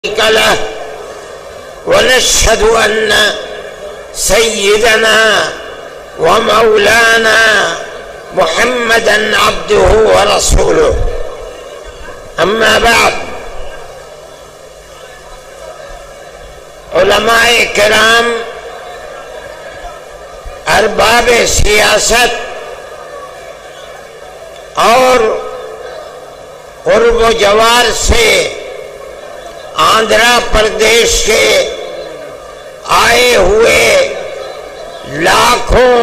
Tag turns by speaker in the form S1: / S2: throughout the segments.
S1: له ونشهد أن سيدنا ومولانا محمدا عبده ورسوله. أما بعد، علماء کرام، ارباب سیاست اور قرب و جوار سے آندھرا پردیش کے آئے ہوئے لاکھوں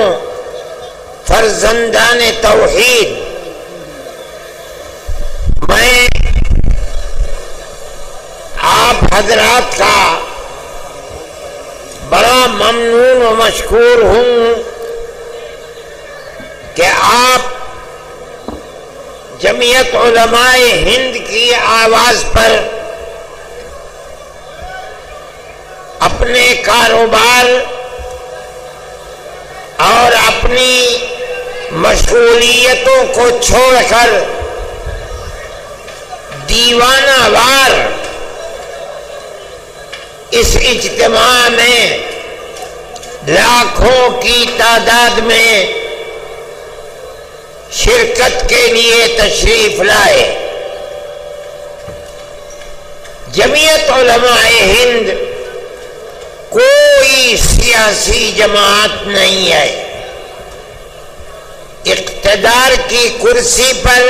S1: فرزندان توحید، میں آپ حضرات کا بڑا ممنون و مشکور ہوں کہ آپ جمعیت علماء ہند کی آواز پر اپنے کاروبار اور اپنی مشغولیتوں کو چھوڑ کر دیوانہ وار اس اجتماع میں لاکھوں کی تعداد میں شرکت کے لیے تشریف لائے۔ جمعیت علماء ہند کوئی سیاسی جماعت نہیں ہے۔ اقتدار کی کرسی پر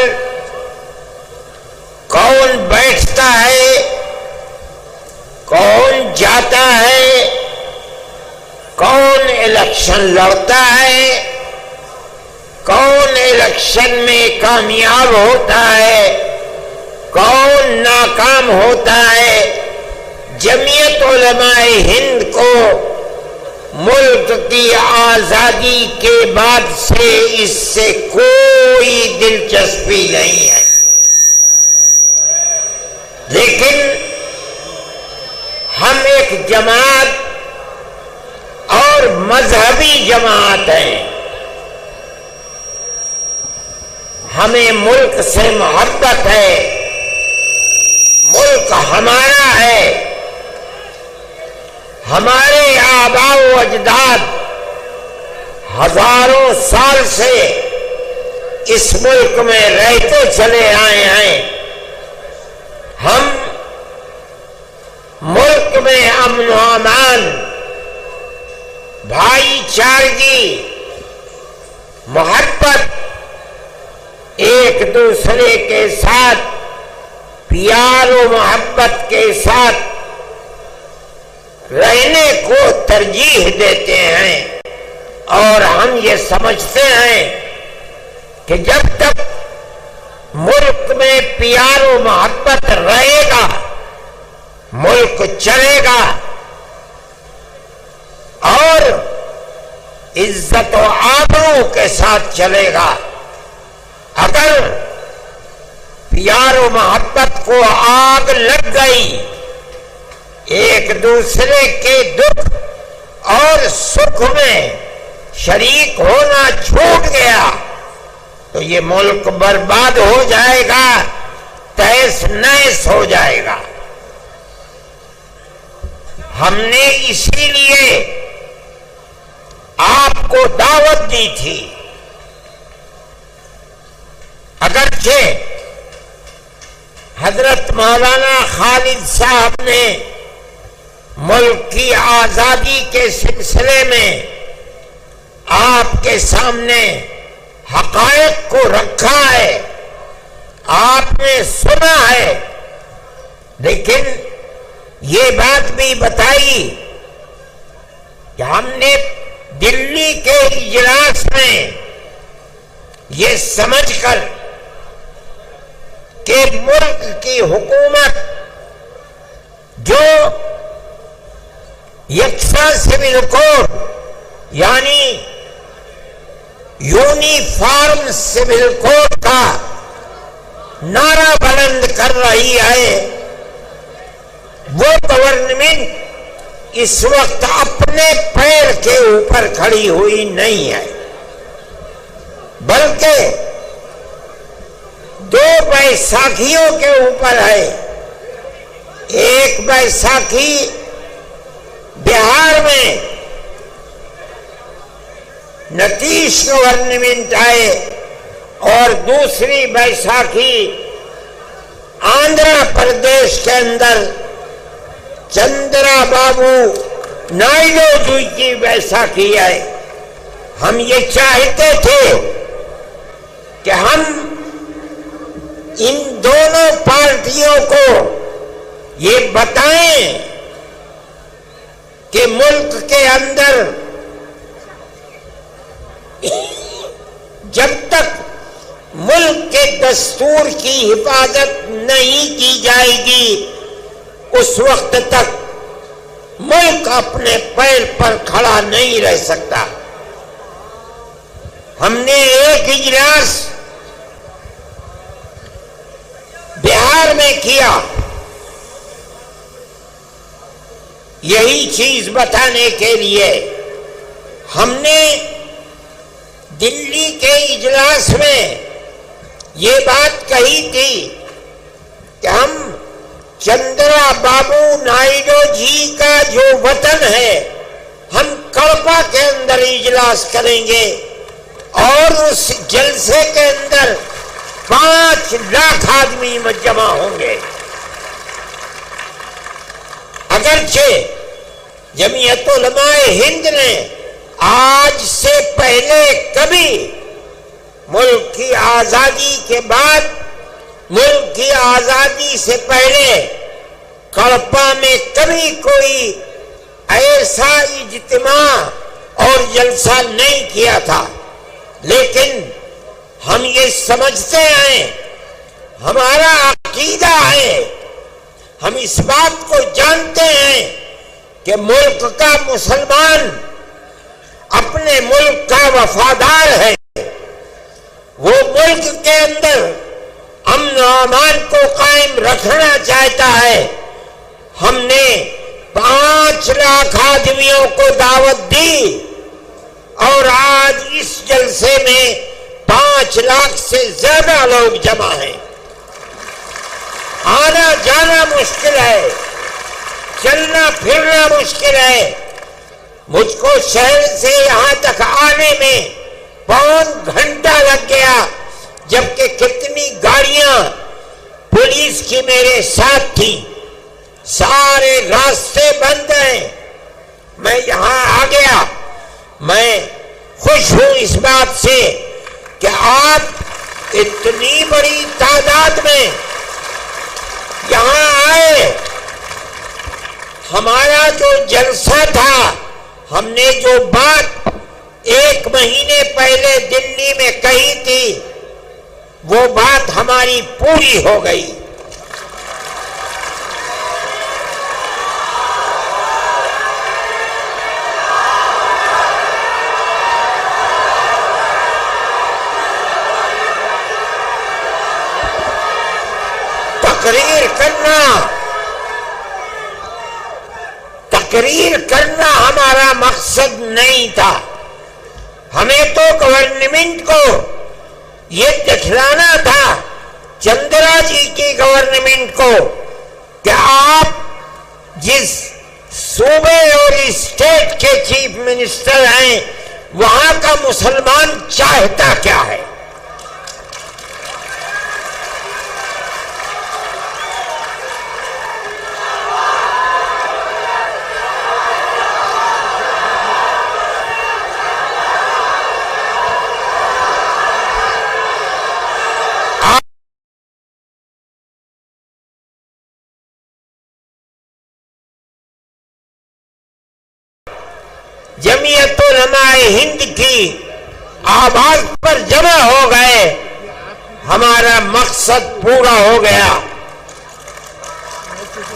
S1: کون بیٹھتا ہے، کون جاتا ہے، کون الیکشن لڑتا ہے، کون الیکشن میں کامیاب ہوتا ہے، کون ناکام ہوتا ہے، جمعیت علماء ہند کو ملک کی آزادی کے بعد سے اس سے کوئی دلچسپی نہیں ہے۔ لیکن ہم ایک جماعت اور مذہبی جماعت ہیں۔ ہمیں ملک سے محبت ہے، ملک ہمارا ہے۔ ہمارے آباء و اجداد ہزاروں سال سے اس ملک میں رہتے چلے آئے ہیں۔ ہم ملک میں امن و امان، بھائی چارگی، محبت، ایک دوسرے کے ساتھ پیار و محبت کے ساتھ رہنے کو ترجیح دیتے ہیں، اور ہم یہ سمجھتے ہیں کہ جب تک ملک میں پیار و محبت رہے گا ملک چلے گا اور عزت و آبرو کے ساتھ چلے گا۔ اگر پیار و محبت کو آگ لگ گئی، ایک دوسرے کے دکھ اور سکھ میں شریک ہونا چھوٹ گیا تو یہ ملک برباد ہو جائے گا، تہس نہس ہو جائے گا۔ ہم نے اسی لیے آپ کو دعوت دی تھی، اگرچہ حضرت مولانا خالد صاحب نے ملک کی آزادی کے سلسلے میں آپ کے سامنے حقائق کو رکھا ہے، آپ نے سنا ہے، لیکن یہ بات بھی بتائی کہ ہم نے دلی کے اجلاس میں یہ سمجھ کر کہ ملک کی حکومت جو یکساں سول کوڈ یعنی یونیفارم سول کوڈ کا نعرہ بلند کر رہی ہے، وہ گورنمنٹ اس وقت اپنے پیر کے اوپر کھڑی ہوئی نہیں ہے، بلکہ دو بیساکھیوں کے اوپر ہے۔ ایک بیساکھی بہار میں نتیش گورنمنٹ آئے اور دوسری بیساکھی آندھرا پردیش کے اندر چندرا بابو نائیڈو جی کی بیساکھی آئے. ہم یہ چاہتے تھے کہ ہم ان دونوں پارٹیوں کو یہ بتائیں کہ ملک کے اندر جب تک ملک کے دستور کی حفاظت نہیں کی جائے گی اس وقت تک ملک اپنے پیر پر کھڑا نہیں رہ سکتا. ہم نے ایک اجلاس بہار میں کیا یہی چیز بتانے کے لیے. ہم نے دلی کے اجلاس میں یہ بات کہی تھی کہ ہم چندرا بابو نائیڈو جی کا جو وطن ہے ہم کڑپا کے اندر اجلاس کریں گے اور اس جلسے کے اندر 5 لاکھ آدمی جمع ہوں گے. اگرچہ جمعیت علماء ہند نے آج سے پہلے کبھی ملک کی آزادی کے بعد ملک کی آزادی سے پہلے کڑپا میں کبھی کوئی ایسا اجتماع اور جلسہ نہیں کیا تھا، لیکن ہم یہ سمجھتے ہیں، ہمارا عقیدہ ہے، ہم اس بات کو جانتے ہیں کہ ملک کا مسلمان اپنے ملک کا وفادار ہے، وہ ملک کے اندر امن و امان کو قائم رکھنا چاہتا ہے. ہم نے 5 لاکھ آدمیوں کو دعوت دی اور آج اس جلسے میں 5 لاکھ سے زیادہ لوگ جمع ہیں. آنا جانا مشکل ہے، چلنا پھرنا مشکل ہے. مجھ کو شہر سے یہاں تک آنے میں 5 گھنٹہ لگ گیا، جبکہ کتنی گاڑیاں پولیس کی میرے ساتھ تھی. سارے راستے بند ہیں. میں یہاں آ گیا. میں خوش ہوں اس بات سے کہ آپ اتنی بڑی تعداد میں یہاں آئے. ہمارا جو جلسہ تھا، ہم نے جو بات 1 مہینے پہلے دلی میں کہی تھی وہ بات ہماری پوری ہو گئی. تقریر کرنا ہمارا مقصد نہیں تھا. ہمیں تو گورنمنٹ کو یہ دکھلانا تھا، چندرا جی کی گورنمنٹ کو، کہ آپ جس صوبے اور اسٹیٹ کے چیف منسٹر ہیں وہاں کا مسلمان چاہتا کیا ہے. جمعیت علماء ہند کی آواز پر جمع ہو گئے. ہمارا مقصد پورا ہو گیا.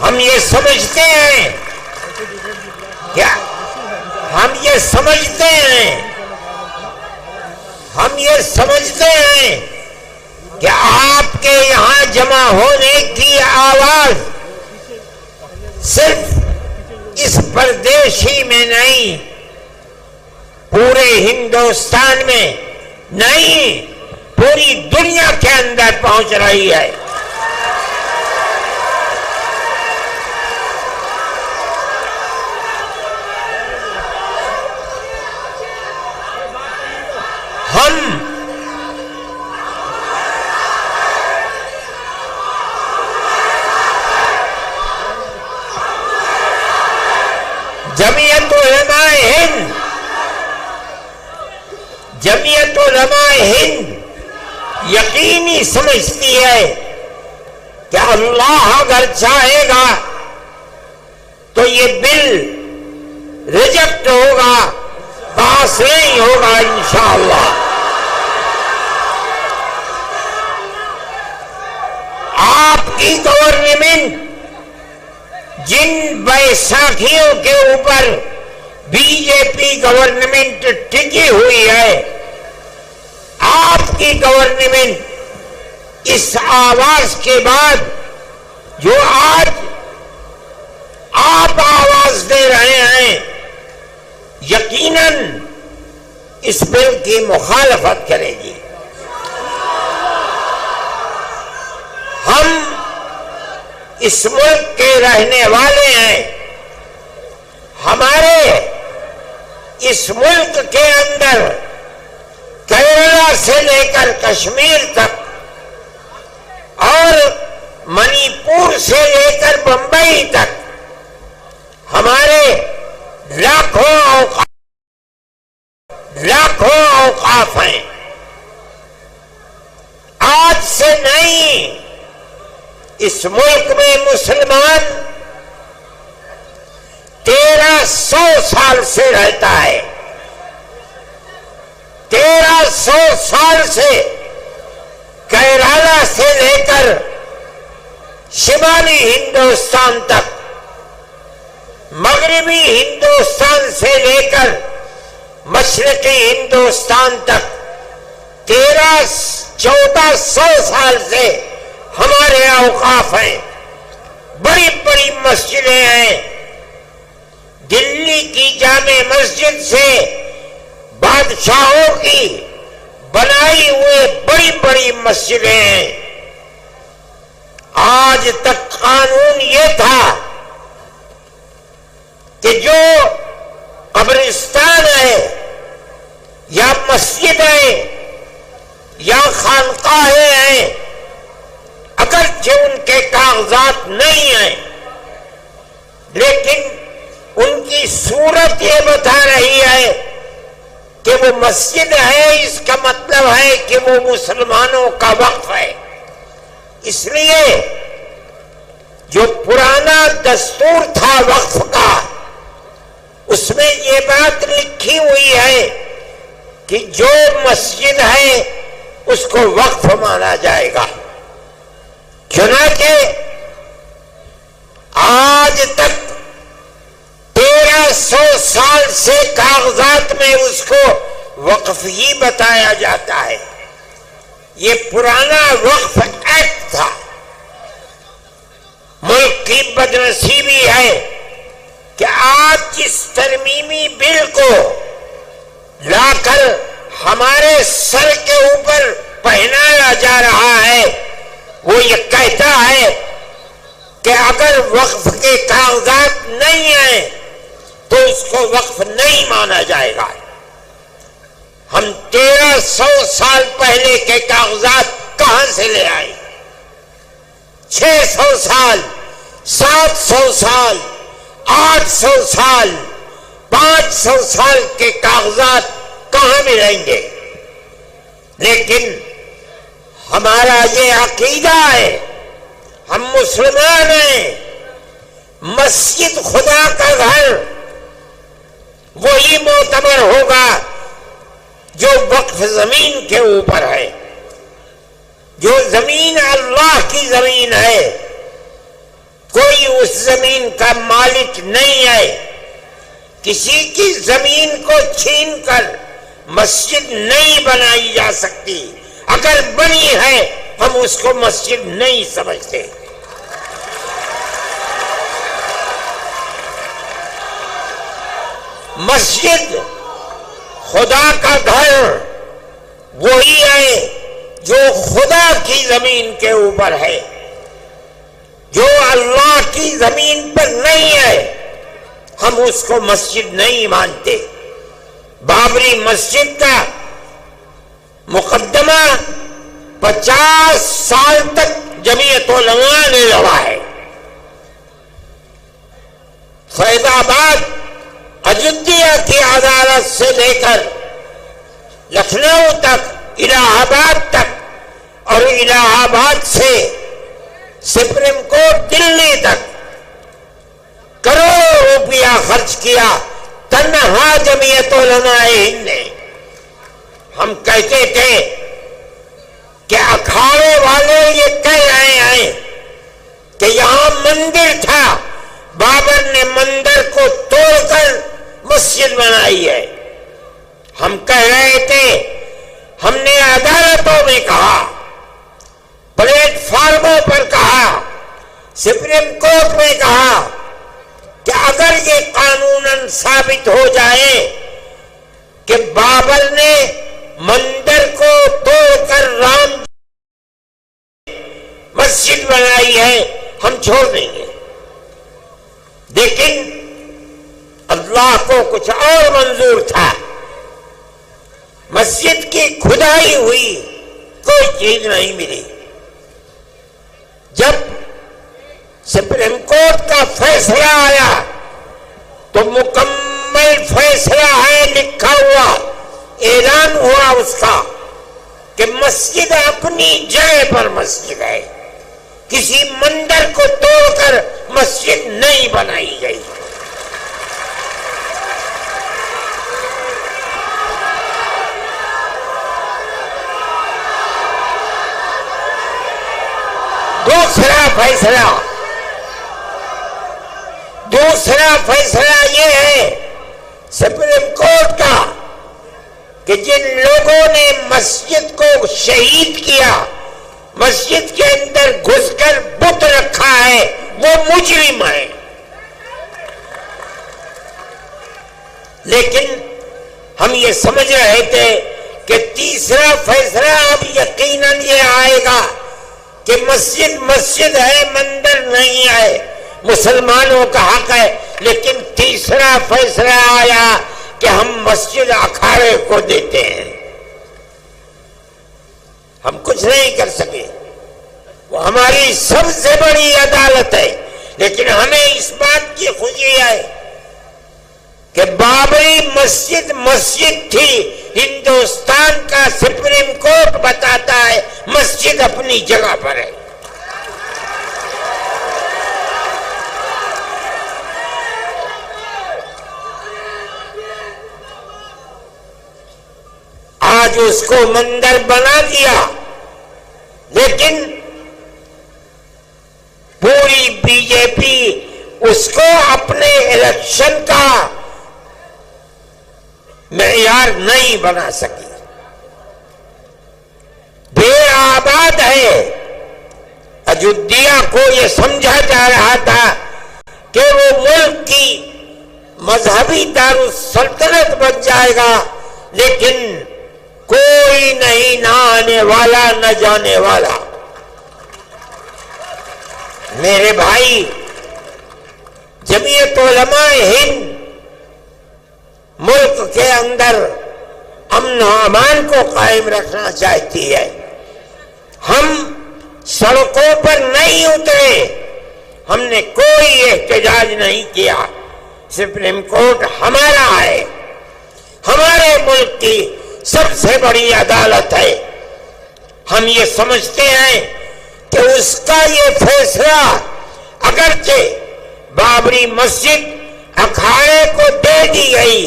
S1: ہم یہ سمجھتے ہیں کیا ہم یہ سمجھتے ہیں کہ آپ کے یہاں جمع ہونے کی آواز صرف اس پردیش ہی میں نہیں، پورے ہندوستان میں نہیں، پوری دنیا کے اندر پہنچ رہی ہے. جمعیت علماء ہند، جمعیت علماء ہند یقینی سمجھتی ہے کہ اللہ اگر چاہے گا تو یہ بل ریجیکٹ ہوگا، پاس نہیں ہوگا انشاءاللہ۔ آپ کی گورنمنٹ جن بیساکھیوں کے اوپر بی جے پی گورنمنٹ ٹکی ہوئی ہے، آپ کی گورنمنٹ اس آواز کے بعد جو آج آپ آواز دے رہے ہیں، یقیناً اس بل کی مخالفت کرے گی۔ ہم اس ملک کے رہنے والے ہیں، ہمارے اس ملک کے اندر کیرلا سے لے کر کشمیر تک اور منی پور سے لے کر بمبئی تک ہمارے لاکھوں اوقاف ہیں۔ آج سے نہیں، اس ملک میں مسلمان 1300 سال سے رہتا ہے، 1300 سال سے کیرالہ سے لے کر شمالی ہندوستان تک، مغربی ہندوستان سے لے کر مشرقی ہندوستان تک 1400 سال سے ہمارے اوقاف ہیں، بڑی بڑی مسجدیں ہیں۔ دلی کی جامع مسجد سے بادشاہوں کی بنائی ہوئے بڑی بڑی مسجدیں ہیں۔ آج تک قانون یہ تھا کہ جو قبرستان ہے یا مسجد ہے یا خانقاہیں ہیں، اگرچہ ان کے کاغذات نہیں ہیں، لیکن ان کی صورت یہ بتا رہی ہے کہ وہ مسجد ہے، اس کا مطلب ہے کہ وہ مسلمانوں کا وقف ہے۔ اس لیے جو پرانا دستور تھا وقف کا، اس میں یہ بات لکھی ہوئی ہے کہ جو مسجد ہے اس کو وقف مانا جائے گا۔ چنانچہ آج تک 1300 سال سے کاغذات میں اس کو وقف ہی بتایا جاتا ہے۔ یہ پرانا وقف ایکٹ تھا۔ ملک کی بدنصیبی ہے کہ آج جس ترمیمی بل کو لا کر ہمارے سر کے اوپر پہنایا جا رہا ہے، وہ یہ کہتا ہے کہ اگر وقف کے کاغذات نہیں ہیں تو اس کو وقف نہیں مانا جائے گا۔ ہم 1300 سال پہلے کے کاغذات کہاں سے لے آئے؟ 600 سال، 700 سال، 800 سال، 500 سال کے کاغذات کہاں ملیں گے؟ لیکن ہمارا یہ عقیدہ ہے، ہم مسلمان ہیں، مسجد خدا کا گھر وہی معتبر ہوگا جو وقف زمین کے اوپر ہے۔ جو زمین اللہ کی زمین ہے، کوئی اس زمین کا مالک نہیں ہے۔ کسی کی زمین کو چھین کر مسجد نہیں بنائی جا سکتی، اگر بنی ہے ہم اس کو مسجد نہیں سمجھتے۔ مسجد خدا کا گھر وہی ہے جو خدا کی زمین کے اوپر ہے۔ جو اللہ کی زمین پر نہیں ہے ہم اس کو مسجد نہیں مانتے۔ بابری مسجد کا مقدمہ 50 سال تک جمعیت علماء نے لڑا ہے۔ فیض آباد اجودھیا کی عدالت سے لے کر لکھنؤ تک، الہ آباد تک، اور الہ آباد سے سپریم کورٹ دلی تک کروڑوں روپیہ خرچ کیا تنہا جمعیت علماء ہند نے۔ ہم کہتے تھے کہ اکھاڑے والے یہ کہہ رہے ہیں کہ یہاں مندر تھا، بابر نے مندر کو توڑ کر مسجد بنائی ہے۔ ہم کہہ رہے تھے، ہم نے عدالتوں میں کہا، پلیٹ فارموں پر کہا، سپریم کورٹ میں کہا کہ اگر یہ قانوناً ثابت ہو جائے کہ بابر نے مندر کو توڑ کر رام مسجد بنائی ہے، ہم چھوڑ دیں گے۔ لیکن اللہ کو کچھ اور منظور تھا۔ مسجد کی کھدائی ہوئی کوئی چیز نہیں ملی۔ جب سپریم کورٹ کا فیصلہ آیا تو مکمل فیصلہ ہے، لکھا ہوا، اعلان ہوا اس کا کہ مسجد اپنی جگہ پر مسجد ہے، کسی مندر کو توڑ کر مسجد نہیں بنائی گئی۔ دوسرا فیصلہ یہ ہے سپریم کورٹ کا کہ جن لوگوں نے مسجد کو شہید کیا، مسجد کے اندر گھس کر بت رکھا ہے، وہ مجرم ہے۔ لیکن ہم یہ سمجھ رہے تھے کہ تیسرا فیصلہ اب یقیناً یہ آئے گا کہ مسجد مسجد ہے، مندر نہیں ہے، مسلمانوں کا حق ہے۔ لیکن تیسرا فیصلہ آیا کہ ہم مسجد اکھاڑے کو دیتے ہیں۔ ہم کچھ نہیں کر سکے، وہ ہماری سب سے بڑی عدالت ہے، لیکن ہمیں اس بات کی خوشی ہے کہ بابری مسجد مسجد تھی۔ ہندوستان کا سپریم کورٹ بتاتا ہے مسجد اپنی جگہ پر ہے۔ آج اس کو مندر بنا دیا، لیکن پوری بی جے پی اس کو اپنے الیکشن کا معیار نہیں بنا سکی۔ بے آباد ہے۔ اجودھیا کو یہ سمجھا جا رہا تھا کہ وہ ملک کی مذہبی دارالسلطنت بن جائے گا، لیکن کوئی نہیں، نہ آنے والا نہ جانے والا۔ میرے بھائی، جمعیت علماء ہند ملک کے اندر امن و امان کو قائم رکھنا چاہتی ہے۔ ہم سڑکوں پر نہیں اترے، ہم نے کوئی احتجاج نہیں کیا۔ سپریم کورٹ ہمارا ہے، ہمارے ملک کی سب سے بڑی عدالت ہے۔ ہم یہ سمجھتے ہیں کہ اس کا یہ فیصلہ، اگرچہ بابری مسجد اکھاڑے کو دے دی گئی،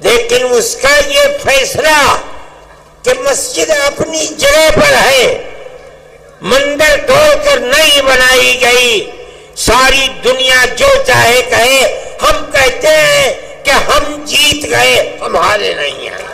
S1: لیکن اس کا یہ فیصلہ کہ مسجد اپنی جگہ پر ہے، مندر توڑ کر نہیں بنائی گئی، ساری دنیا جو چاہے کہے، ہم کہتے ہیں کہ ہم جیت گئے، ہم ہارے نہیں ہیں۔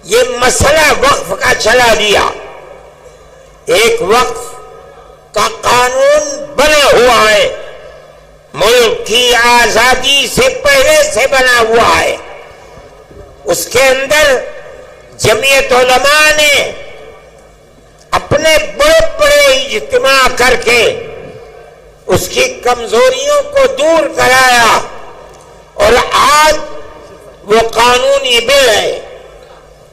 S1: یہ مسئلہ وقف کا چلا دیا، ایک وقف کا قانون بنا ہوا ہے، ملک کی آزادی سے پہلے سے بنا ہوا ہے۔ اس کے اندر جمعیت علماء نے اپنے بڑے بڑے اجتماع کر کے اس کی کمزوریوں کو دور کرایا، اور آج وہ قانونی بل ہے،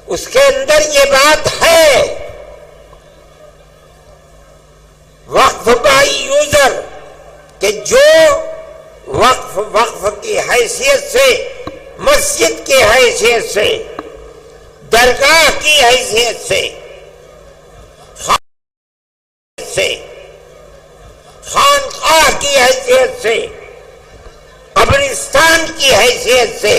S1: اس کے اندر یہ بات ہے وقف بائی یوزر، کہ جو وقف کی حیثیت سے، مسجد کی حیثیت سے، درگاہ کی حیثیت سے، خانقاہ کی حیثیت سے، قبرستان کی حیثیت سے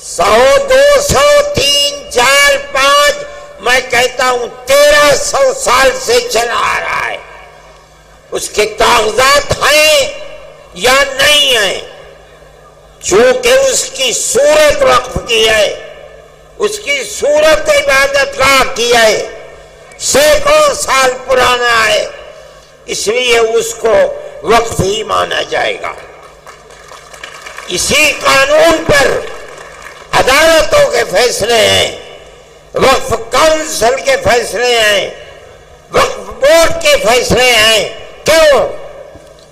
S1: 100، 200، 3، 4، 5، میں کہتا ہوں 1300 سال سے چلا آ رہا ہے، اس کے کاغذات ہیں یا نہیں ہیں؟ چونکہ اس کی صورت وقف کی ہے، اس کی صورت عبادت گاہ کی ہے، سینکڑوں سال پرانا ہے، اس لیے اس کو وقف ہی مانا جائے گا۔ اسی قانون پر عدالتوں کے فیصلے ہیں، وقف کونسل کے فیصلے ہیں، وقف بورڈ کے فیصلے ہیں۔ کیوں؟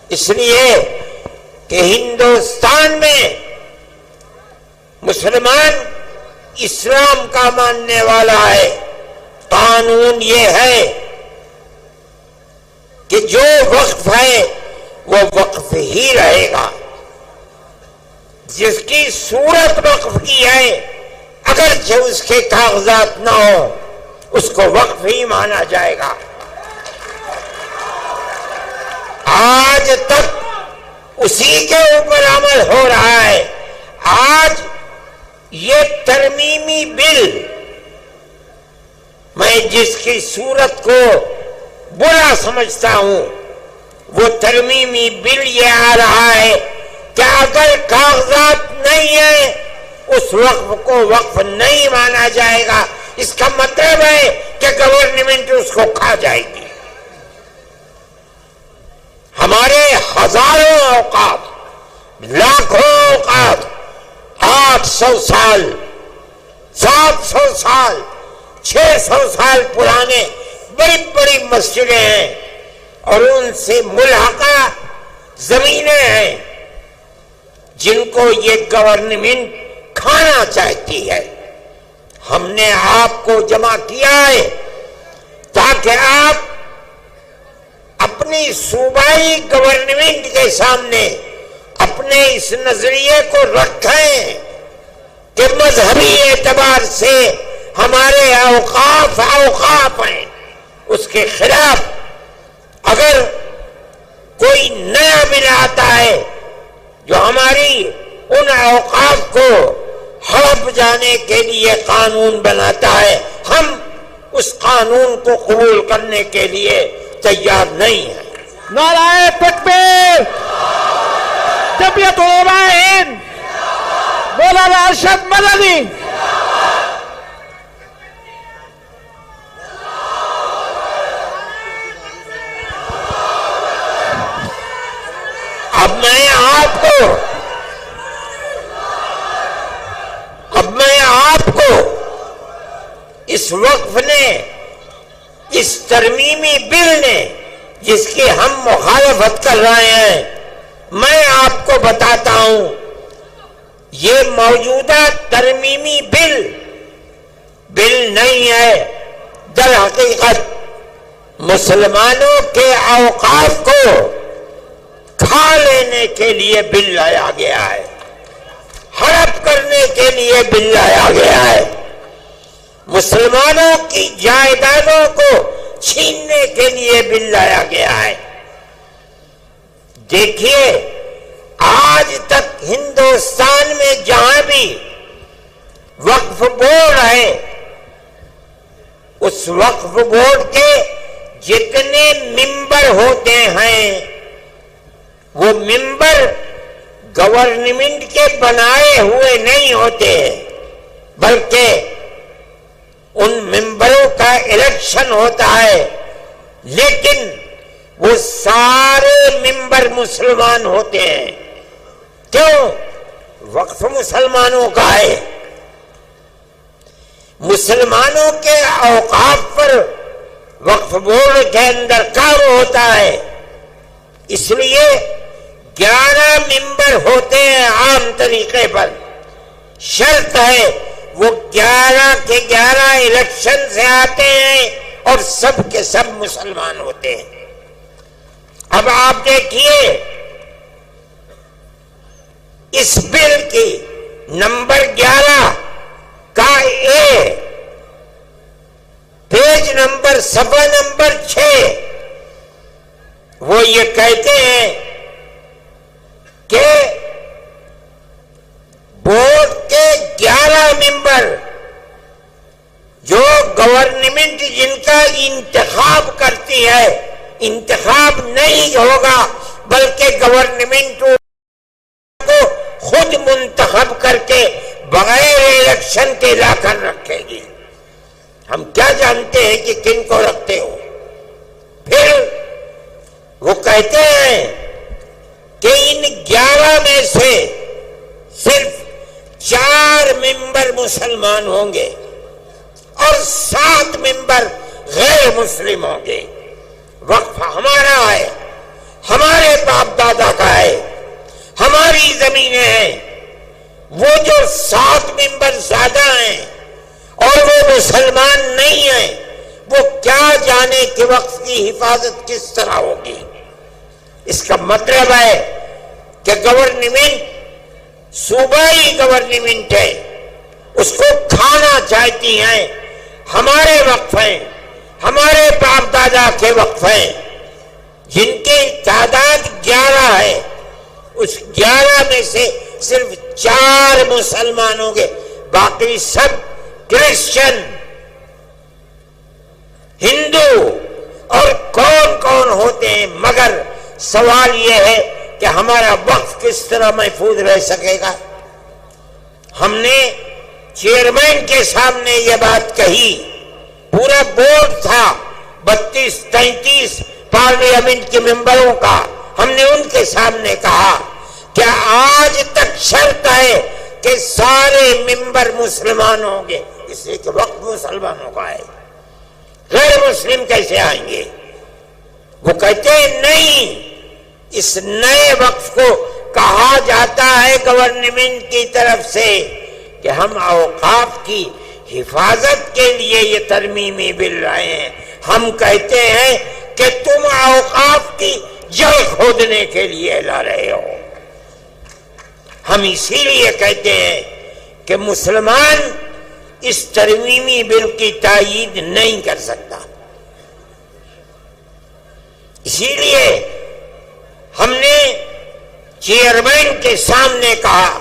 S1: اس لیے کہ ہندوستان میں مسلمان اسلام کا ماننے والا ہے، قانون یہ ہے کہ جو وقف ہے وہ وقف ہی رہے گا، جس کی صورت وقف کی ہے اگرچہ اس کے کاغذات نہ ہو، اس کو وقف ہی مانا جائے گا۔ آج تک اسی کے اوپر عمل ہو رہا ہے۔ آج یہ ترمیمی بل، میں جس کی صورت کو برا سمجھتا ہوں، وہ ترمیمی بل یہ آ رہا ہے کہ اگر کاغذات نہیں ہیں اس وقف کو وقف نہیں مانا جائے گا۔ اس کا مطلب ہے کہ گورنمنٹ اس کو کھا جائے گی۔ ہمارے ہزاروں اوقاف، لاکھوں اوقاف، 800 سال، 700 سال، 600 سال پرانے بڑی بڑی مسجدیں ہیں اور ان سے ملحقہ زمینیں ہیں جن کو یہ گورنمنٹ کھانا چاہتی ہے۔ ہم نے آپ کو جمع کیا ہے تاکہ آپ اپنی صوبائی گورنمنٹ کے سامنے اپنے اس نظریے کو رکھیں کہ مذہبی اعتبار سے ہمارے اوقاف ہیں، اس کے خلاف اگر کوئی نیا بل آتا ہے جو ہماری ان اوقاف کو ہڑپ جانے کے لیے قانون بناتا ہے، ہم اس قانون کو قبول کرنے کے لیے تیار نہیں ہیں۔
S2: نعرہ تکبیر، جمعیت علماء ہند، مولانا ارشد مدنی۔
S1: اب میں آپ کو اس وقف نے، اس ترمیمی بل نے جس کی ہم مخالفت کر رہے ہیں، میں آپ کو بتاتا ہوں یہ موجودہ ترمیمی بل نہیں ہے، در حقیقت مسلمانوں کے اوقاف کو کھا لینے کے لیے بل لایا گیا ہے، ہڑپ کرنے کے لیے بل لایا گیا ہے، مسلمانوں کی جائیدادوں کو چھیننے کے لیے بل لایا گیا ہے۔ دیکھیے آج تک ہندوستان میں جہاں بھی وقف بورڈ ہے، اس وقف بورڈ کے جتنے ممبر ہوتے ہیں وہ ممبر گورنمنٹ کے بنائے ہوئے نہیں ہوتے، بلکہ ان ممبروں کا الیکشن ہوتا ہے، لیکن وہ سارے ممبر مسلمان ہوتے ہیں۔ کیوں؟ وقف مسلمانوں کا ہے۔ مسلمانوں کے اوقاف پر وقف بورڈ کے اندر کام ہوتا ہے، اس لیے 11 ممبر ہوتے ہیں عام طریقے پر، شرط ہے وہ 11 کے 11 الیکشن سے آتے ہیں اور سب کے سب مسلمان ہوتے ہیں۔ اب آپ دیکھیے اس بل کی نمبر 11 کا اے، پیج نمبر صفحہ نمبر 6، وہ یہ کہتے ہیں کہ بورڈ کے 11 ممبر جو گورنمنٹ جن کا انتخاب کرتی ہے، انتخاب نہیں ہوگا بلکہ گورنمنٹ کو خود منتخب کر کے بغیر الیکشن کے لا کر رکھے گی۔ ہم کیا جانتے ہیں کہ کن کو رکھتے ہو؟ پھر وہ کہتے ہیں کہ ان 11 میں سے صرف 4 ممبر مسلمان ہوں گے اور 7 ممبر غیر مسلم ہوں گے۔ وقف ہمارا ہے، ہمارے باپ دادا کا ہے، ہماری زمینیں ہیں۔ وہ جو 7 ممبر زیادہ ہیں اور وہ مسلمان نہیں ہیں، وہ کیا جانے کہ وقف کی حفاظت کس طرح ہوگی۔ اس کا مطلب ہے کہ گورنمنٹ صوبائی گورنمنٹ ہے، اس کو کھانا چاہتی ہیں۔ ہمارے وقف ہیں، ہمارے باپ دادا کے وقف ہیں، جن کی تعداد 11 ہے، اس 11 میں سے صرف 4 مسلمان ہوں گے، باقی سب کرسچن، ہندو اور کون کون ہوتے ہیں۔ مگر سوال یہ ہے کہ ہمارا وقف کس طرح محفوظ رہ سکے گا؟ ہم نے چیئرمین کے سامنے یہ بات کہی، پورا بورڈ تھا 32-33 پارلیمنٹ کے ممبروں کا، ہم نے ان کے سامنے کہا کہ آج تک شرط ہے کہ سارے ممبر مسلمان ہوں گے، اس لیے کہ وقت مسلمانوں کا ہے، غیر مسلم کیسے آئیں گے؟ وہ کہتے ہیں نہیں، اس نئے وقف کو کہا جاتا ہے گورنمنٹ کی طرف سے کہ ہم اوقاف کی حفاظت کے لیے یہ ترمیمی بل لائے ہیں۔ ہم کہتے ہیں کہ تم اوقاف کی جڑ کھودنے کے لیے لا رہے ہو۔ ہم اسی لیے کہتے ہیں کہ مسلمان اس ترمیمی بل کی تائید نہیں کر سکتا۔ اسی لیے ہم نے چیئرمین کے سامنے کہا،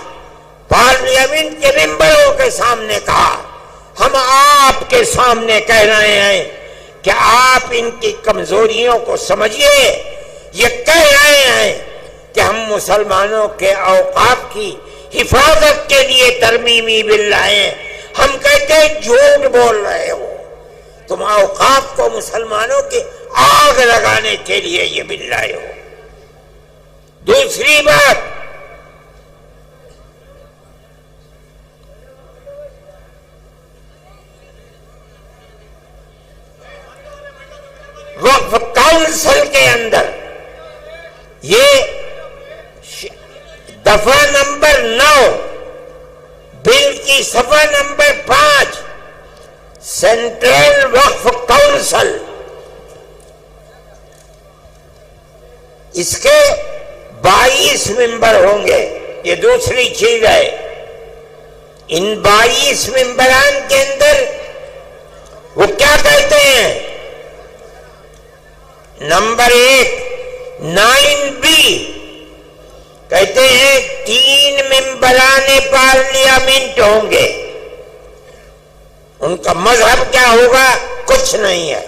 S1: پارلیمنٹ کے ممبروں کے سامنے کہا، ہم آپ کے سامنے کہہ رہے ہیں کہ آپ ان کی کمزوریوں کو سمجھیے۔ یہ کہہ رہے ہیں کہ ہم مسلمانوں کے اوقاف کی حفاظت کے لیے ترمیمی بل لائے ہیں۔ ہم کہتے ہیں جھوٹ بول رہے ہو، تم اوقاف کو مسلمانوں کی آگ لگانے کے لیے یہ بل لائے ہو۔ دوسری بات، وقف کونسل کے اندر یہ دفعہ نمبر 9 بل کی صفحہ نمبر 5، سینٹرل وقف کونسل، اس کے 22 ممبر ہوں گے۔ یہ دوسری چیز ہے، ان 22 ممبران کے اندر وہ کیا کہتے ہیں؟ نمبر 1 9B کہتے ہیں 3 ممبران پارلیمنٹ ہوں گے۔ ان کا مذہب کیا ہوگا؟ کچھ نہیں ہے۔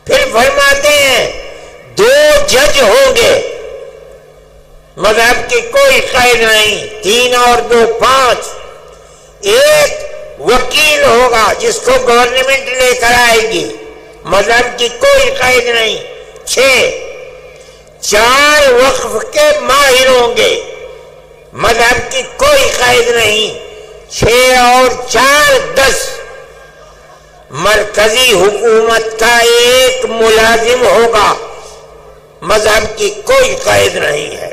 S1: پھر فرماتے ہیں 2 جج ہوں گے، مذہب کی کوئی قید نہیں، 3 اور 2 5۔ 1 وکیل ہوگا جس کو گورنمنٹ لے کر آئے گی، مذہب کی کوئی قید نہیں۔ 6 4 وقف کے ماہر ہوں گے، مذہب کی کوئی قید نہیں۔ 6 اور 4 10 مرکزی حکومت کا ایک ملازم ہوگا، مذہب کی کوئی قید نہیں ہے۔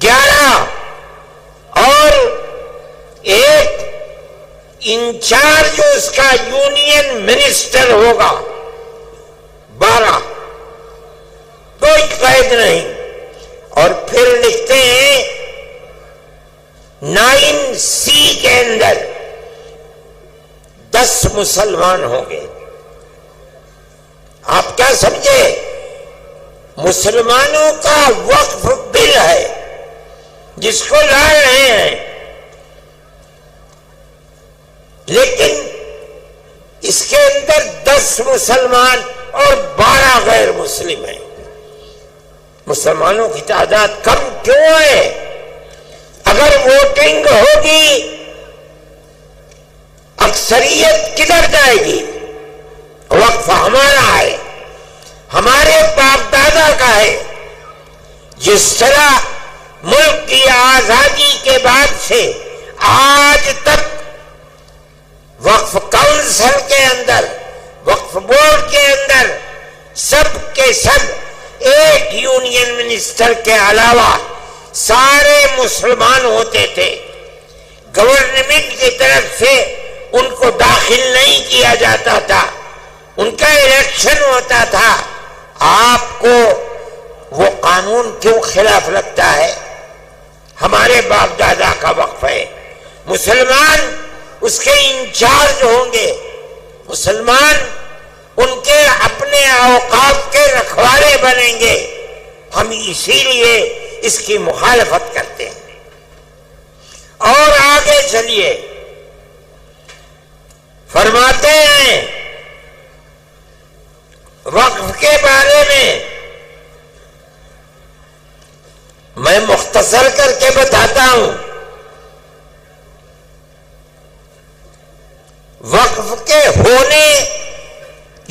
S1: 11 اور ایک انچارج اس کا یونین منسٹر ہوگا، 12، کوئی قید نہیں۔ اور پھر لکھتے ہیں 9C کے اندر 10 مسلمان ہوں گے۔ آپ کیا سمجھے؟ مسلمانوں کا وقف بل ہے جس کو لا رہے ہیں، لیکن اس کے اندر 10 مسلمان اور 12 غیر مسلم ہیں۔ مسلمانوں کی تعداد کم کیوں ہے؟ اگر ووٹنگ ہوگی اکثریت کدھر جائے گی؟ وقف ہمارا ہے، ہمارے باپ دادا کا ہے۔ جس طرح ملک کی آزادی کے بعد سے آج تک وقف کونسل کے اندر، وقف بورڈ کے اندر سب کے سب ایک یونین منسٹر کے علاوہ سارے مسلمان ہوتے تھے۔ گورنمنٹ کی طرف سے ان کو داخل نہیں کیا جاتا تھا، ان کا الیکشن ہوتا تھا۔ آپ کو وہ قانون کیوں خلاف لگتا ہے؟ ہمارے باپ دادا کا وقف ہے، مسلمان اس کے انچارج ہوں گے، مسلمان ان کے اپنے اوقاف کے رکھوالے بنیں گے۔ ہم اسی لیے اس کی مخالفت کرتے ہیں۔ اور آگے چلیے، فرماتے ہیں وقف کے بارے میں میں مختصر کر کے بتاتا ہوں۔ وقف کے ہونے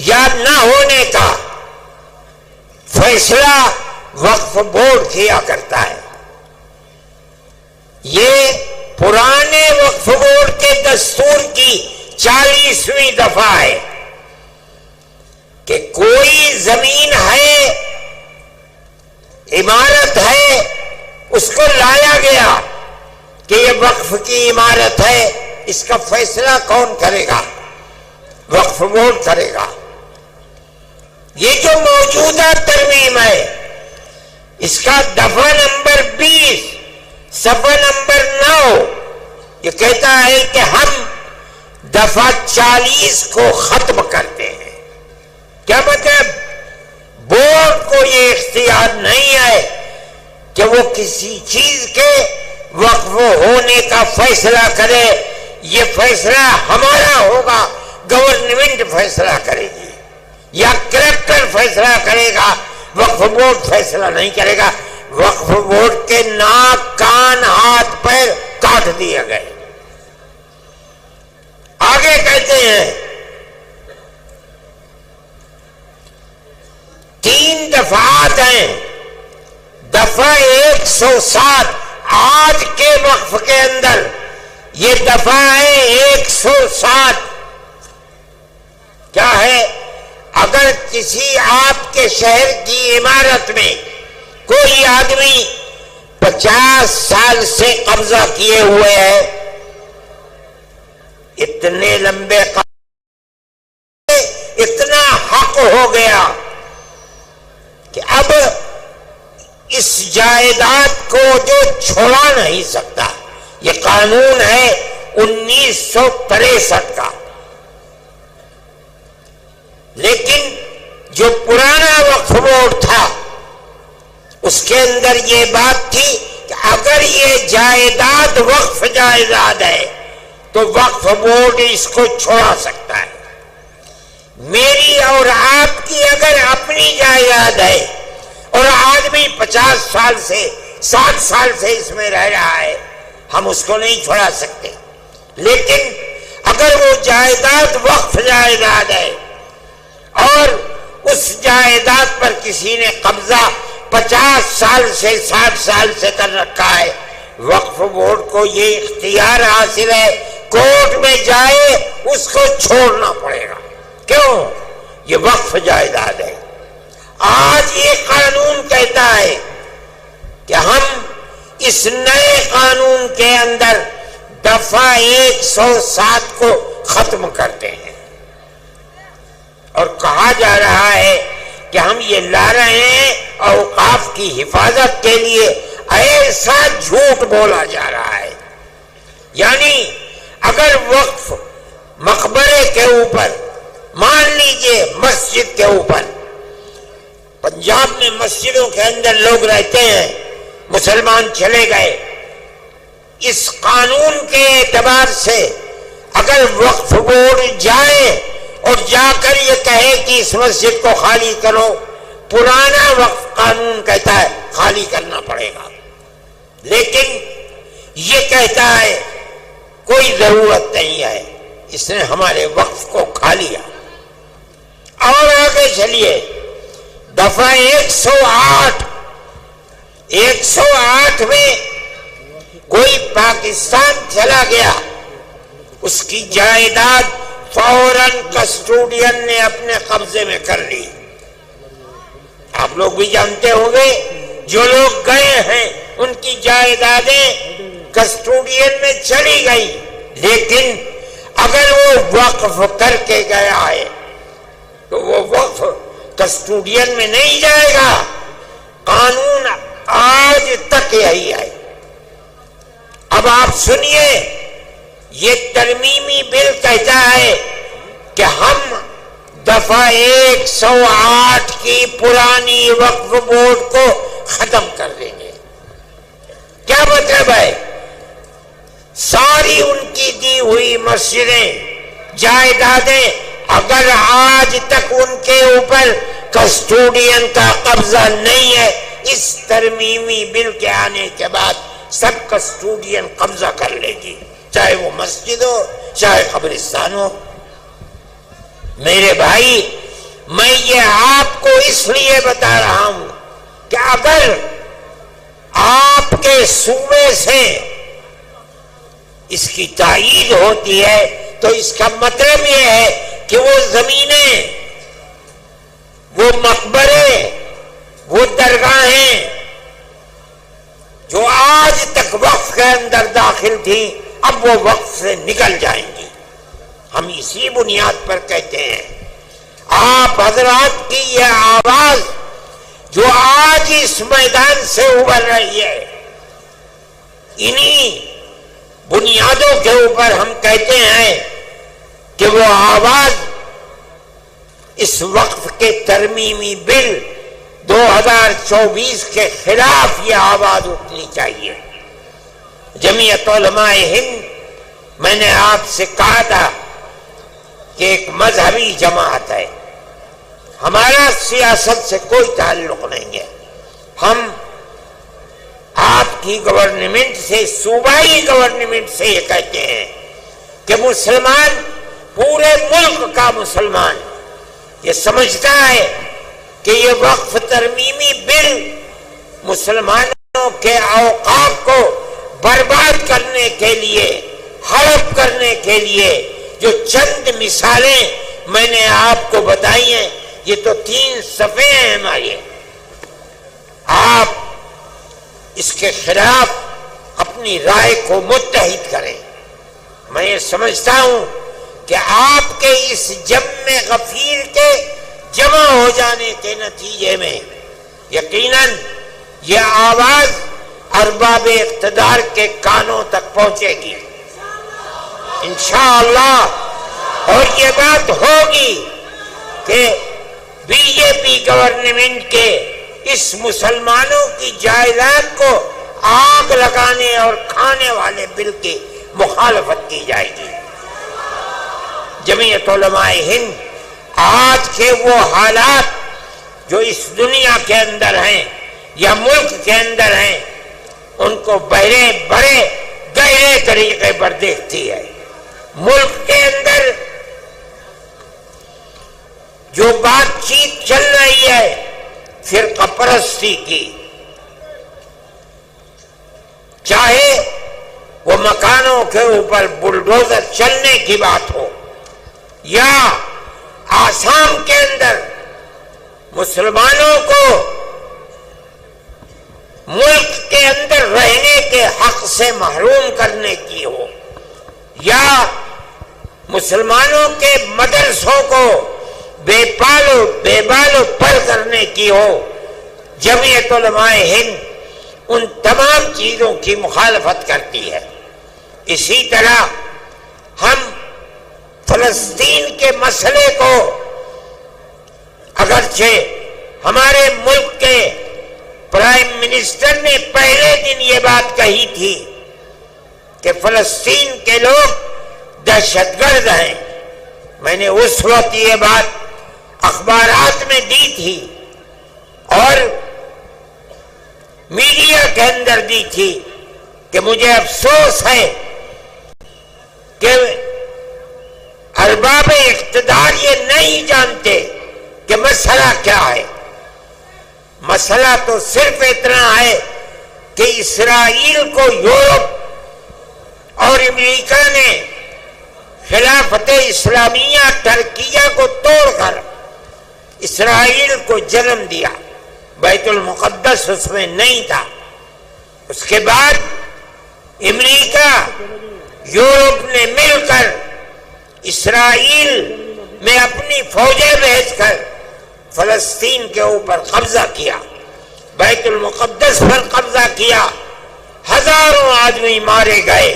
S1: یا نہ ہونے کا فیصلہ وقف بورڈ کیا کرتا ہے۔ یہ پرانے وقف بورڈ کے دستور کی 40ویں دفعہ ہے کہ کوئی زمین ہے، عمارت ہے، اس کو لایا گیا کہ یہ وقف کی عمارت ہے، اس کا فیصلہ کون کرے گا؟ وقف بورڈ کرے گا۔ یہ جو موجودہ ترمیم ہے اس کا دفعہ نمبر 20 صفحہ نمبر 9 یہ کہتا ہے کہ ہم دفعہ 40 کو ختم کرتے ہیں۔ کیا مطلب؟ بورڈ کو یہ اختیار نہیں ہے کہ وہ کسی چیز کے وقف ہونے کا فیصلہ کرے، یہ فیصلہ ہمارا ہوگا، گورنمنٹ فیصلہ کرے گی یا کلکٹر فیصلہ کرے گا، وقف بورڈ فیصلہ نہیں کرے گا۔ وقف بورڈ کے ناک، کان، ہاتھ، پیر کاٹ دیے گئے۔ آگے کہتے ہیں 3 دفعات ہیں۔ دفعہ 107 آج کے وقف کے اندر یہ دفعہ ہے 107۔ کیا ہے؟ اگر کسی آپ کے شہر کی عمارت میں کوئی آدمی 50 سال سے قبضہ کیے ہوئے ہے، اتنے لمبے اتنا حق ہو گیا کہ اب اس جائیداد کو جو چھوڑا نہیں سکتا، یہ قانون ہے 1963 کا۔ لیکن جو پرانا وقف بورڈ تھا اس کے اندر یہ بات تھی کہ اگر یہ جائیداد وقف جائیداد ہے تو وقف بورڈ اس کو چھوڑا سکتا ہے۔ میری اور آپ کی اگر اپنی جائیداد ہے اور آدمی 50 سال سے 60 سال سے اس میں رہ رہا ہے، ہم اس کو نہیں چھوڑا سکتے۔ لیکن اگر وہ جائیداد وقف جائیداد ہے اور اس جائیداد پر کسی نے قبضہ 50 سال سے 60 سال سے کر رکھا ہے، وقف بورڈ کو یہ اختیار حاصل ہے، کورٹ میں جائے اس کو چھوڑنا پڑے گا۔ کیوں؟ یہ وقف جائیداد ہے۔ آج یہ قانون کہتا ہے کہ ہم اس نئے قانون کے اندر دفعہ 107 کو ختم کرتے ہیں، اور کہا جا رہا ہے کہ ہم یہ لا رہے ہیں اوقاف کی حفاظت کے لیے۔ ایسا جھوٹ بولا جا رہا ہے، یعنی اگر وقف مقبرے کے اوپر، مان لیجئے مسجد کے اوپر، پنجاب میں مسجدوں کے اندر لوگ رہتے ہیں، مسلمان چلے گئے، اس قانون کے اعتبار سے اگر وقف بورڈ جائے اور جا کر یہ کہے کہ اس مسجد کو خالی کرو، پرانا وقف قانون کہتا ہے خالی کرنا پڑے گا، لیکن یہ کہتا ہے کوئی ضرورت نہیں ہے، اس نے ہمارے وقف کو کھا لیا۔ اور آگے چلیے، دفعہ 108 میں کوئی پاکستان چلا گیا، اس کی جائیداد فوراً کسٹوڈین نے اپنے قبضے میں کر لی۔ آپ لوگ بھی جانتے ہوں گے، جو لوگ گئے ہیں ان کی جائیدادیں کسٹوڈین میں چلی گئی، لیکن اگر وہ وقف کر کے گیا ہے تو وہ وقف کسٹوڈین میں نہیں جائے گا۔ قانون آج تک یہی ہے۔ اب آپ سنیے، یہ ترمیمی بل کہتا ہے کہ ہم دفعہ 108 کی پرانی وقف بورڈ کو ختم کر دیں گے۔ کیا مطلب ہے؟ ساری ان کی دی ہوئی مسجدیں، جائیدادیں، اگر آج تک ان کے اوپر کسٹوڈین کا قبضہ نہیں ہے، اس ترمیمی بل کے آنے کے بعد سب کسٹوڈین قبضہ کر لے گی، چاہے وہ مسجد ہو چاہے قبرستان ہو۔ میرے بھائی، میں یہ آپ کو اس لیے بتا رہا ہوں کہ اگر آپ کے صوبے سے اس کی تائید ہوتی ہے تو اس کا مطلب یہ ہے کہ وہ زمینیں، وہ مقبرے، وہ درگاہیں جو آج تک وقف کے اندر داخل تھی، اب وہ وقف سے نکل جائیں گی۔ ہم اسی بنیاد پر کہتے ہیں، آپ حضرات کی یہ آواز جو آج اس میدان سے ابھر رہی ہے، انہی بنیادوں کے اوپر ہم کہتے ہیں کہ وہ آواز اس وقف کے ترمیمی بل 2024 کے خلاف یہ آواز اٹھنی چاہیے۔ جمعیت علماء ہند، میں نے آپ سے کہا تھا کہ ایک مذہبی جماعت ہے، ہمارا سیاست سے کوئی تعلق نہیں ہے۔ ہم آپ کی گورنمنٹ سے، صوبائی گورنمنٹ سے یہ کہتے ہیں کہ مسلمان، پورے ملک کا مسلمان یہ سمجھتا ہے کہ یہ وقف ترمیمی بل مسلمانوں کے اوقاف کو برباد کرنے کے لیے، ہڑپ کرنے کے لیے، جو چند مثالیں میں نے آپ کو بتائی ہیں، یہ تو 3 صفحے ہیں ہمارے۔ آپ اس کے خلاف اپنی رائے کو متحد کریں۔ میں یہ سمجھتا ہوں کہ آپ کے اس جم غفیر کے جمع ہو جانے کے نتیجے میں یقیناً یہ آواز ارباب اقتدار کے کانوں تک پہنچے گی انشاءاللہ، اور یہ بات ہوگی کہ بی جے پی گورنمنٹ کے اس مسلمانوں کی جائیداد کو آگ لگانے اور کھانے والے بل کی مخالفت کی جائے گی۔ جمعیت علماء ہند آج کے وہ حالات جو اس دنیا کے اندر ہیں یا ملک کے اندر ہیں، ان کو بڑے گہرے طریقے پر دیکھتی ہے۔ ملک کے اندر جو بات چیت چل رہی ہے فرقہ پرستی کی، چاہے وہ مکانوں کے اوپر بلڈوزر چلنے کی بات ہو، یا آسام کے اندر مسلمانوں کو حق سے محروم کرنے کی ہو یا مسلمانوں کے مدرسوں کو بے پالو بے بالو پر کرنے کی ہو، جمعیت علماء ہند ان تمام چیزوں کی مخالفت کرتی ہے۔ اسی طرح ہم فلسطین کے مسئلے کو، اگرچہ ہمارے ملک کے پرائم منسٹر نے پہلے دن یہ بات کہی تھی کہ فلسطین کے لوگ دہشت گرد ہیں، میں نے اس وقت یہ بات اخبارات میں دی تھی اور میڈیا کے اندر دی تھی کہ مجھے افسوس ہے کہ ارباب اقتدار یہ نہیں جانتے کہ مسئلہ کیا ہے۔ مسئلہ تو صرف اتنا ہے کہ اسرائیل کو یورپ اور امریکہ نے خلافت اسلامیہ ترکیہ کو توڑ کر اسرائیل کو جنم دیا، بیت المقدس اس میں نہیں تھا۔ اس کے بعد امریکہ یورپ نے مل کر اسرائیل میں اپنی فوجیں بھیج کر فلسطین کے اوپر قبضہ کیا، بیت المقدس پر قبضہ کیا، ہزاروں آدمی مارے گئے،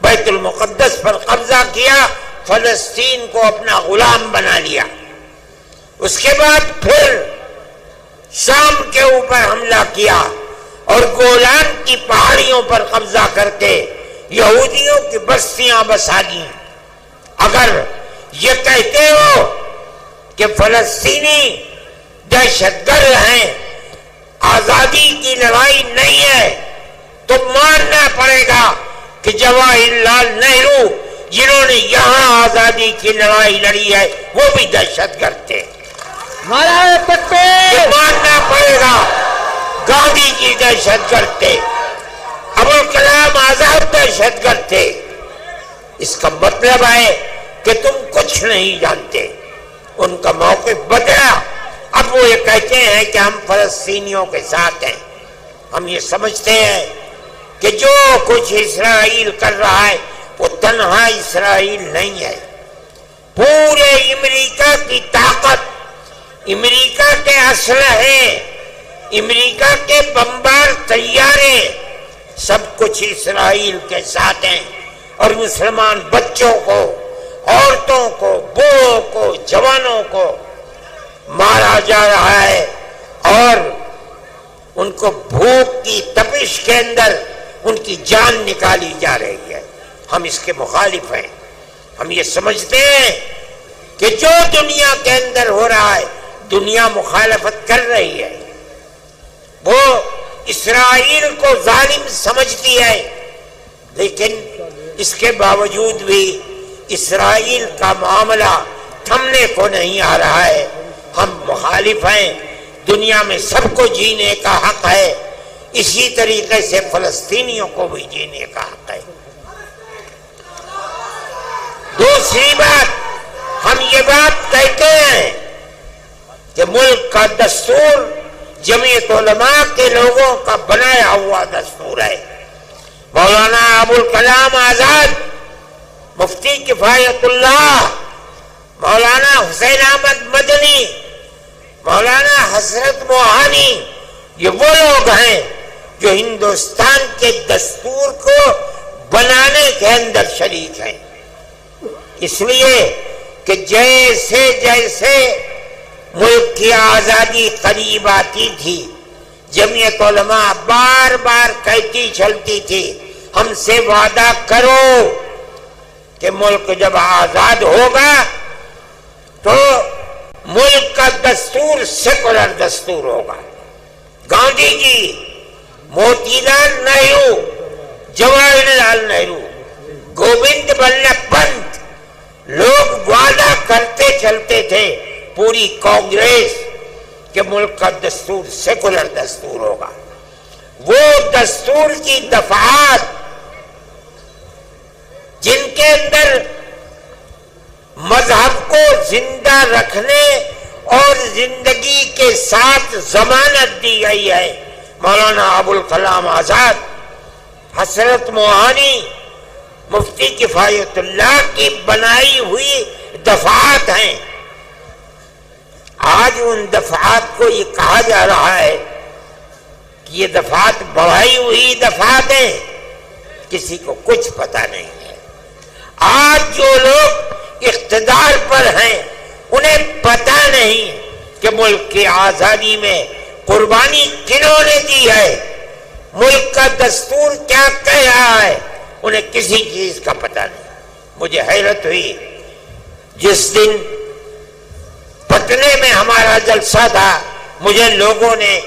S1: بیت المقدس پر قبضہ کیا، فلسطین کو اپنا غلام بنا لیا۔ اس کے بعد پھر شام کے اوپر حملہ کیا اور گولان کی پہاڑیوں پر قبضہ کر کے یہودیوں کی بستیاں بسا دی۔ اگر یہ کہتے ہو کہ فلسطینی دہشت گرد ہیں، آزادی کی لڑائی نہیں ہے، تو ماننا پڑے گا کہ جواہر لال نہرو جنہوں نے یہاں آزادی کی لڑائی لڑی ہے وہ بھی دہشت گرد تھے۔
S2: نعرہ تکبیر!
S1: ماننا پڑے گا گاندھی جی دہشت گرد تھے، ابوالکلام آزاد دہشت گرد تھے۔ اس کا مطلب ہے کہ تم کچھ نہیں جانتے۔ ان کا موقف بدلا، اب وہ یہ کہتے ہیں کہ ہم فلسطینیوں کے ساتھ ہیں۔ ہم یہ سمجھتے ہیں کہ جو کچھ اسرائیل کر رہا ہے وہ تنہا اسرائیل نہیں ہے، پورے امریکہ کی طاقت، امریکہ کے اسلحے، امریکہ کے بمبار طیارے، سب کچھ اسرائیل کے ساتھ ہیں، اور مسلمان بچوں کو، عورتوں کو، بوڑھوں کو، جوانوں کو مارا جا رہا ہے، اور ان کو بھوک کی تپش کے اندر ان کی جان نکالی جا رہی ہے۔ ہم اس کے مخالف ہیں۔ ہم یہ سمجھتے ہیں کہ جو دنیا کے اندر ہو رہا ہے دنیا مخالفت کر رہی ہے، وہ اسرائیل کو ظالم سمجھتی ہے، لیکن اس کے باوجود بھی اسرائیل کا معاملہ تھمنے کو نہیں آ رہا ہے۔ ہم مخالف ہیں، دنیا میں سب کو جینے کا حق ہے، اسی طریقے سے فلسطینیوں کو بھی جینے کا حق ہے۔ دوسری بات، ہم یہ بات کہتے ہیں کہ ملک کا دستور جمعیت علماء کے لوگوں کا بنایا ہوا دستور ہے۔ مولانا ابوالکلام آزاد، مفتی کفایت اللہ، مولانا حسین احمد مدنی، مولانا حضرت موہانی، یہ وہ لوگ ہیں جو ہندوستان کے دستور کو بنانے کے اندر شریک ہیں۔ اس لیے کہ جیسے جیسے ملک کی آزادی قریب آتی تھی، جمعیت علماء بار بار کہتی چلتی تھی ہم سے وعدہ کرو کہ ملک جب آزاد ہوگا تو ملک کا دستور سیکولر دستور ہوگا۔ گاندھی جی، موتی لال نہرو، جواہر لال نہرو، گووند بلبھ پنت، لوگ وعدہ کرتے چلتے تھے، پوری کانگریس، کہ ملک کا دستور سیکولر دستور ہوگا۔ وہ دستور کی دفعات جن کے اندر مذہب کو زندہ رکھنے اور زندگی کے ساتھ ضمانت دی گئی ہے، مولانا ابوالکلام آزاد حسرت موہانی مفتی کفایت اللہ کی بنائی ہوئی دفعات ہیں. آج ان دفعات کو یہ کہا جا رہا ہے کہ یہ دفعات بڑھائی ہوئی دفعات ہیں. کسی کو کچھ پتہ نہیں ہے. آج جو لوگ اقتدار پر ہیں انہیں پتہ نہیں کہ ملک کی آزادی میں قربانی کنہوں نے دی ہے, ملک کا دستور کیا کہہ رہا ہے, انہیں کسی چیز کا پتہ نہیں. مجھے حیرت ہوئی جس دن پٹنے میں ہمارا جلسہ تھا, مجھے لوگوں نے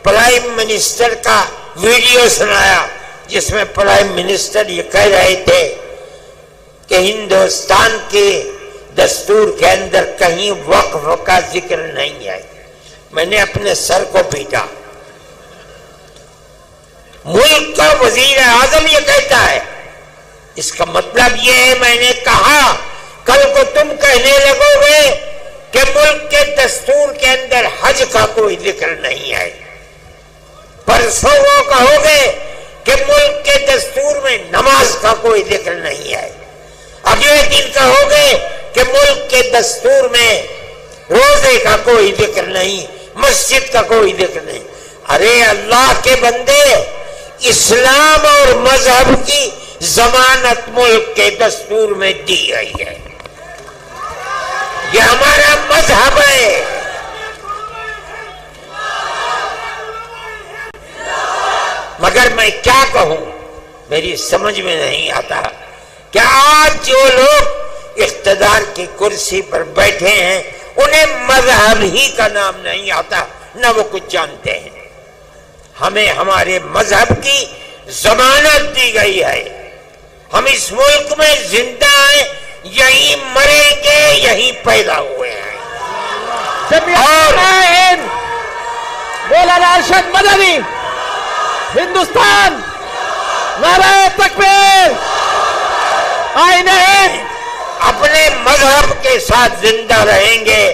S1: پرائم منسٹر کا ویڈیو سنایا جس میں پرائم منسٹر یہ کہہ رہے تھے کہ ہندوستان کے دستور کے اندر کہیں وقف کا ذکر نہیں ہے. میں نے اپنے سر کو پیٹا. ملک کا وزیر اعظم یہ کہتا ہے, اس کا مطلب یہ ہے, میں نے کہا کل کو تم کہنے لگو گے کہ ملک کے دستور کے اندر حج کا کوئی ذکر نہیں ہے, پرسوں وہ کہو گے کہ ملک کے دستور میں نماز کا کوئی ذکر نہیں ہے, اگلے دن کہو گے کہ ملک کے دستور میں روزے کا کوئی ذکر نہیں, مسجد کا کوئی ذکر نہیں. ارے اللہ کے بندے, اسلام اور مذہب کی ضمانت ملک کے دستور میں دی گئی ہے. یہ ہمارا مذہب ہے. مگر میں کیا کہوں, میری سمجھ میں نہیں آتا کہ آج جو لوگ اقتدار کی کرسی پر بیٹھے ہیں انہیں مذہب ہی کا نام نہیں آتا, نہ وہ کچھ جانتے ہیں. ہمیں ہمارے مذہب کی ضمانت دی گئی ہے. ہم اس ملک میں زندہ ہیں, یہیں مریں گے, یہیں پیدا ہوئے ہیں.
S2: اور مولانا ارشد مدنی, ہندوستان, نعرہ تکبیر, آئین ہند.
S1: اپنے مذہب کے ساتھ زندہ رہیں گے.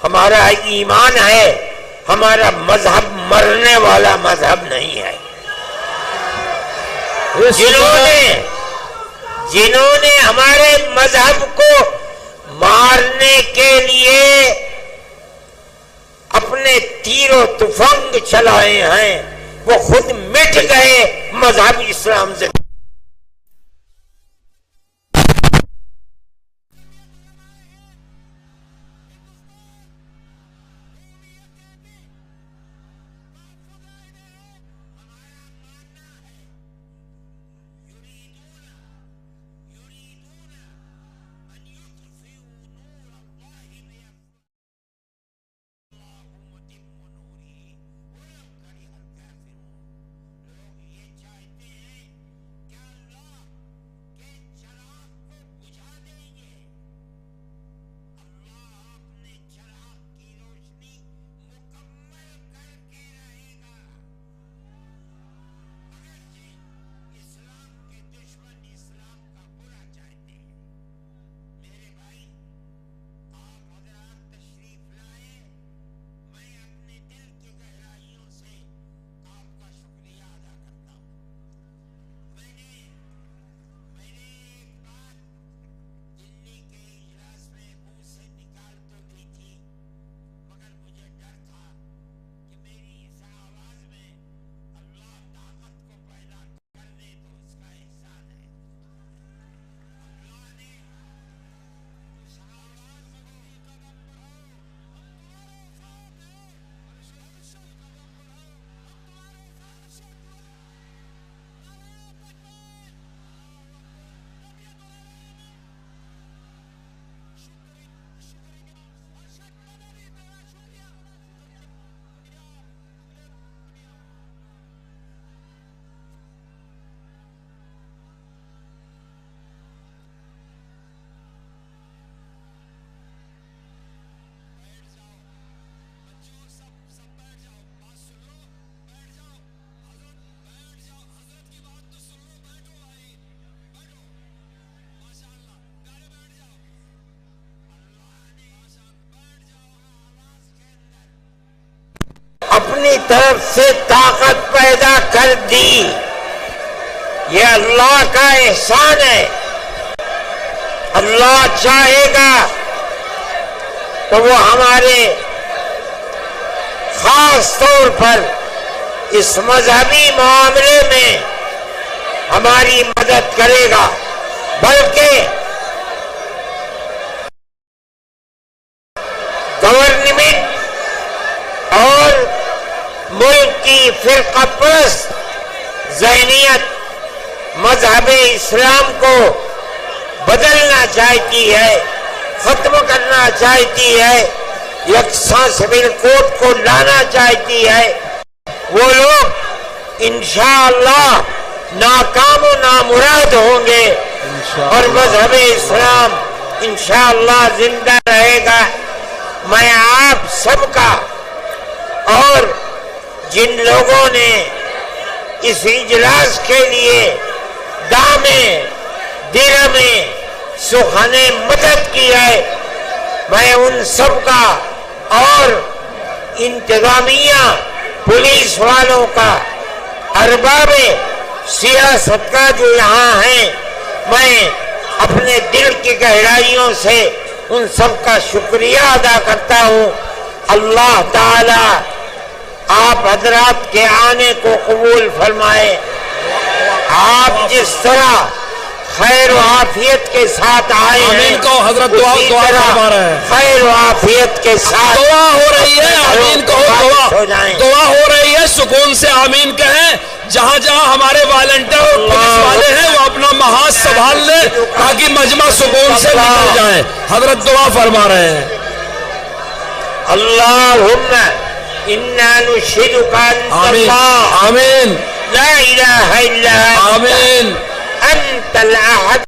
S1: ہمارا ایمان ہے, ہمارا مذہب مرنے والا مذہب نہیں ہے. جنہوں نے ہمارے مذہب کو مارنے کے لیے اپنے تیر و تفنگ چلائے ہیں وہ خود مٹ گئے مذہب اسلام سے. اپنی طرف سے طاقت پیدا کر دی یہ اللہ کا احسان ہے. اللہ چاہے گا تو وہ ہمارے خاص طور پر اس مذہبی معاملے میں ہماری مدد کرے گا. بلکہ گورنمنٹ اور ملک کی فرقہ پرست ذہنیت مذہب اسلام کو بدلنا چاہتی ہے، ختم کرنا چاہتی ہے، یکساں سول کوڈ کو لانا چاہتی ہے. وہ لوگ انشاءاللہ ناکام و نامراد ہوں گے اور مذہب اسلام انشاءاللہ زندہ رہے گا. میں آپ سب کا اور جن لوگوں نے اس اجلاس کے لیے دامیں درہمیں سخنیں مدد کی ہے، میں ان سب کا اور انتظامیہ پولیس والوں کا ارباب سیاست کا جو یہاں ہیں، میں اپنے دل کی گہرائیوں سے ان سب کا شکریہ ادا کرتا ہوں. اللہ تعالی آپ حضرات کے آنے کو قبول فرمائے. آپ جس طرح خیر و عافیت کے ساتھ آئے ہیں،
S3: آمین کو حضرت دعا فرما رہے ہیں.
S1: خیر و عافیت کے ساتھ
S3: دعا ہو رہی ہے، آمین کہو. دعا ہو رہی ہے، سکون سے آمین کہیں. جہاں جہاں ہمارے والنٹر اور پولیس والے ہیں وہ اپنا محاذ سنبھال لیں تاکہ مجمع سکون سے نکل جائے. حضرت دعا فرما رہے ہیں.
S1: اللہم انا نشہدک انت
S3: آمین
S1: اللہ
S3: آمین
S1: لا الہ الا انت
S3: آمین.
S1: انت الاحد